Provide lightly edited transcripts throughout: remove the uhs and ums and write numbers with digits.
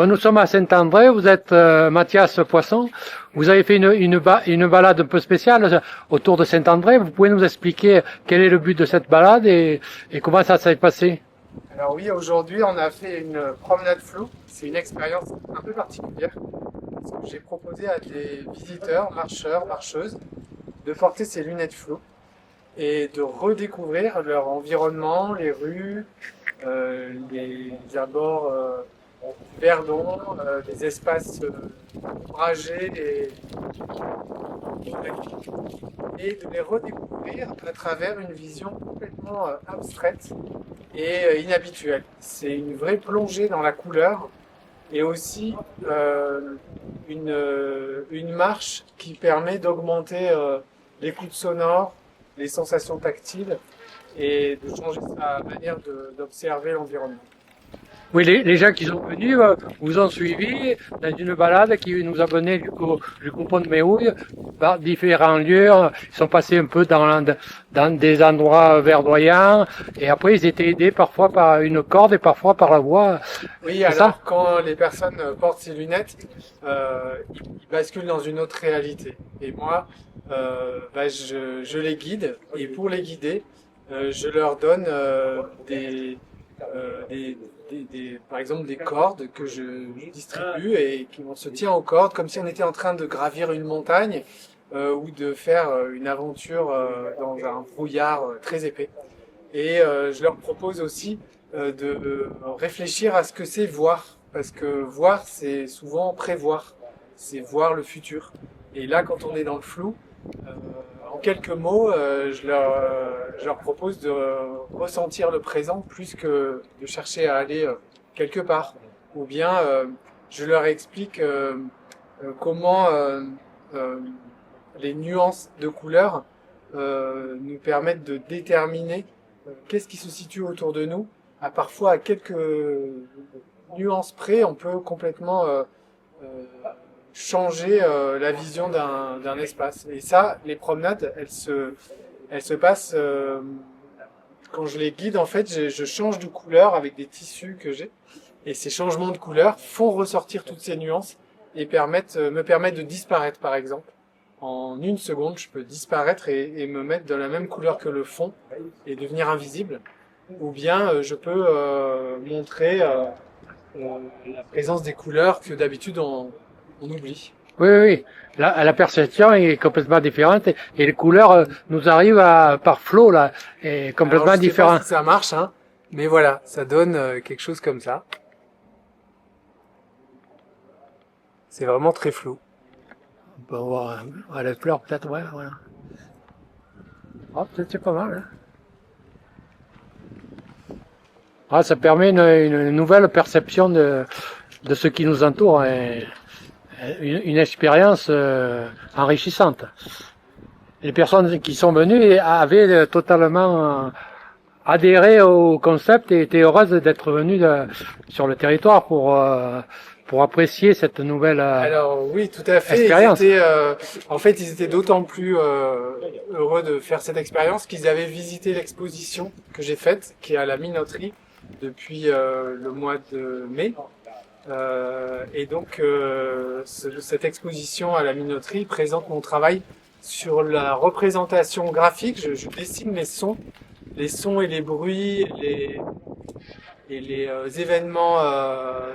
Bon, nous sommes à Saint-André, vous êtes Mathias Poisson. Vous avez fait une balade un peu spéciale autour de Saint-André. Vous pouvez nous expliquer quel est le but de cette balade et comment ça s'est passé? Alors oui, aujourd'hui on a fait une promenade floue. C'est une expérience un peu particulière parce que j'ai proposé à des visiteurs, marcheurs, marcheuses, de porter ces lunettes floues et de redécouvrir leur environnement, les rues, les abords verdons, des espaces ombragés et de les redécouvrir à travers une vision complètement abstraite et inhabituelle. C'est une vraie plongée dans la couleur et aussi une marche qui permet d'augmenter l'écoute sonore, les sensations tactiles et de changer sa manière d'observer l'environnement. Oui, les gens qui sont venus vous ont suivi dans une balade qui nous a mené du Pont de Méhouille par différents lieux. Ils sont passés un peu dans des endroits verdoyants et après ils étaient aidés parfois par une corde et parfois par la voix. Oui, C'est alors ça? quand les personnes portent ces lunettes, ils basculent dans une autre réalité. Et moi, je les guide et pour les guider, je leur donne par exemple des cordes que je distribue et on se tient aux cordes comme si on était en train de gravir une montagne ou de faire une aventure dans un brouillard très épais. Et je leur propose aussi de réfléchir à ce que c'est voir, parce que voir c'est souvent prévoir, c'est voir le futur. Et là quand on est dans le flou, en quelques mots, je leur propose de ressentir le présent plus que de chercher à aller quelque part. Ou bien je leur explique comment les nuances de couleurs nous permettent de déterminer qu'est-ce qui se situe autour de nous. Parfois, à quelques nuances près, on peut complètement changer la vision d'un espace. Et ça, les promenades, elles se passent quand je les guide. En fait, je change de couleur avec des tissus que j'ai, et ces changements de couleur font ressortir toutes ces nuances et me permettent de disparaître. Par exemple, en une seconde, je peux disparaître et me mettre dans la même couleur que le fond et devenir invisible. Ou bien je peux montrer la présence des couleurs que d'habitude on oublie. Oui, oui, oui. La perception est complètement différente et les couleurs nous arrivent par flot là, et complètement Alors, je sais différent. pas si ça marche, hein, mais voilà, ça donne quelque chose comme ça. C'est vraiment très flou. On peut voir les fleurs peut-être, ouais, voilà. Ah, peut-être c'est pas mal. Hein. Ah, ça permet une nouvelle perception de ce qui nous entoure. Hein. Une expérience enrichissante. Les personnes qui sont venues avaient totalement adhéré au concept et étaient heureuses d'être venues sur le territoire pour apprécier cette nouvelle Alors oui, tout à fait. expérience. En fait, ils étaient d'autant plus heureux de faire cette expérience qu'ils avaient visité l'exposition que j'ai faite, qui est à la Minoterie depuis le mois de mai. Et donc, cette exposition à la Minoterie présente mon travail sur la représentation graphique. Je dessine les sons et les bruits et les événements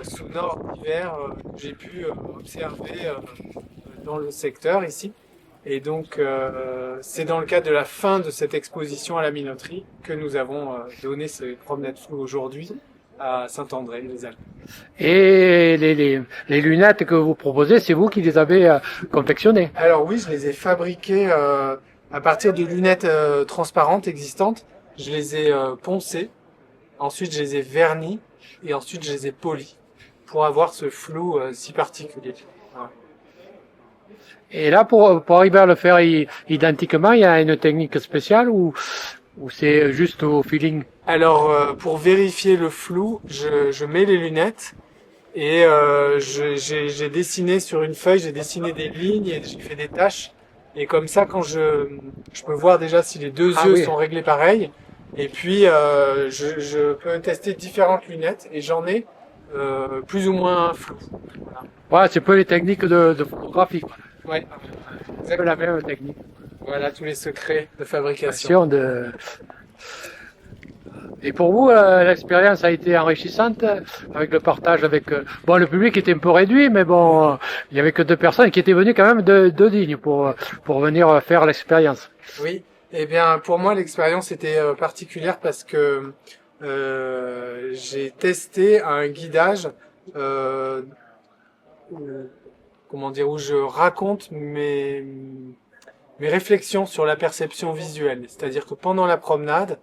sonores divers que j'ai pu observer dans le secteur ici. Et donc, c'est dans le cadre de la fin de cette exposition à la Minoterie que nous avons donné ces promenades floues aujourd'hui à Saint-André-les-Alpes. Et les lunettes que vous proposez, c'est vous qui les avez confectionnées. Alors oui, je les ai fabriquées à partir de lunettes transparentes existantes. Je les ai poncées, ensuite je les ai vernies et ensuite je les ai polies pour avoir ce flou si particulier. Voilà. Et là, pour arriver à le faire identiquement, il y a une technique spéciale ou c'est juste au feeling? Alors, pour vérifier le flou, je mets les lunettes et j'ai dessiné sur une feuille, j'ai dessiné des lignes et j'ai fait des taches. Et comme ça, quand je peux voir déjà si les deux yeux sont réglés pareil. Et puis, je peux tester différentes lunettes et j'en ai plus ou moins flou. Ouais, c'est un peu les techniques de photographie, quoi. Ouais, C'est un peu la même technique. voilà tous les secrets de fabrication. Et pour vous, l'expérience a été enrichissante avec le partage avec... bon, le public était un peu réduit, mais bon, il y avait que 2 personnes qui étaient venues quand même de Digne pour venir faire l'expérience. Oui, eh bien pour moi l'expérience était particulière parce que j'ai testé un guidage comment dire, où je raconte mes réflexions sur la perception visuelle. C'est-à-dire que pendant la promenade,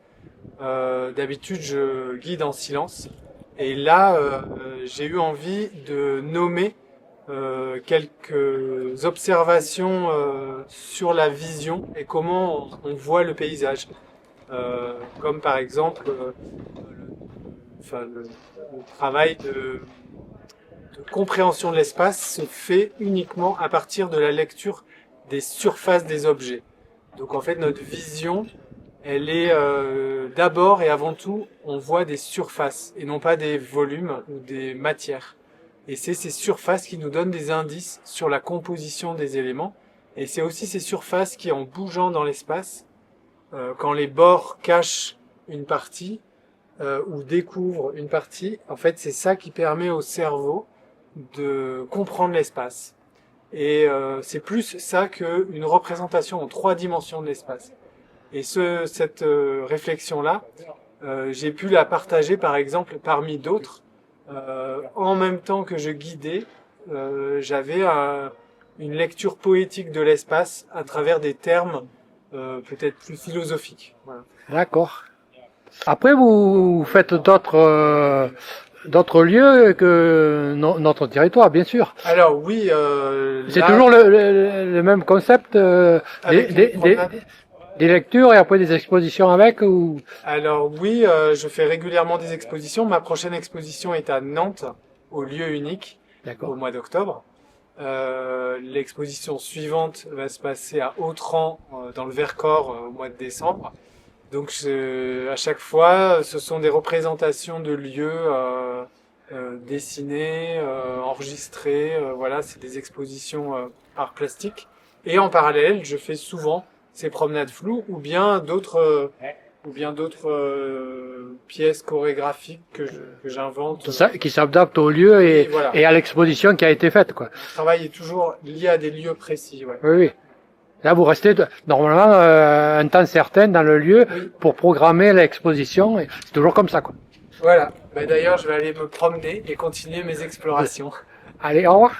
d'habitude je guide en silence, et là j'ai eu envie de nommer quelques observations sur la vision et comment on voit le paysage. Comme par exemple le travail de compréhension de l'espace se fait uniquement à partir de la lecture des surfaces des objets. Donc en fait notre vision, elle est d'abord et avant tout, on voit des surfaces et non pas des volumes ou des matières. Et c'est ces surfaces qui nous donnent des indices sur la composition des éléments. Et c'est aussi ces surfaces qui, en bougeant dans l'espace, quand les bords cachent une partie ou découvrent une partie, en fait c'est ça qui permet au cerveau de comprendre l'espace. Et c'est plus ça qu'une représentation en 3 dimensions de l'espace. Et cette réflexion-là, j'ai pu la partager par exemple parmi d'autres. En même temps que je guidais, j'avais une lecture poétique de l'espace à travers des termes peut-être plus philosophiques. Voilà. D'accord. Après, vous faites d'autres lieux que notre territoire, bien sûr. Alors oui, C'est là, toujours le même concept avec les promenades. des lectures et après des expositions avec ou... Alors oui, je fais régulièrement des expositions. Ma prochaine exposition est à Nantes, au lieu unique, au D'accord. mois d'octobre. L'exposition suivante va se passer à Autran, dans le Vercors, au mois de décembre. Donc à chaque fois, ce sont des représentations de lieux dessinés, enregistrés. Voilà, c'est des expositions art plastique. Et en parallèle, je fais souvent ces promenades floues ou bien d'autres pièces chorégraphiques que j'invente. Qui s'adapte au lieu Oui, et, voilà. et à l'exposition qui a été faite, quoi. Le travail est toujours lié à des lieux précis. Ouais. Oui, oui. Là, vous restez normalement un temps certain dans le lieu Oui. pour programmer l'exposition. Et c'est toujours comme ça, quoi. Voilà. Bah, d'ailleurs, je vais aller me promener et continuer mes explorations. Allez, au revoir.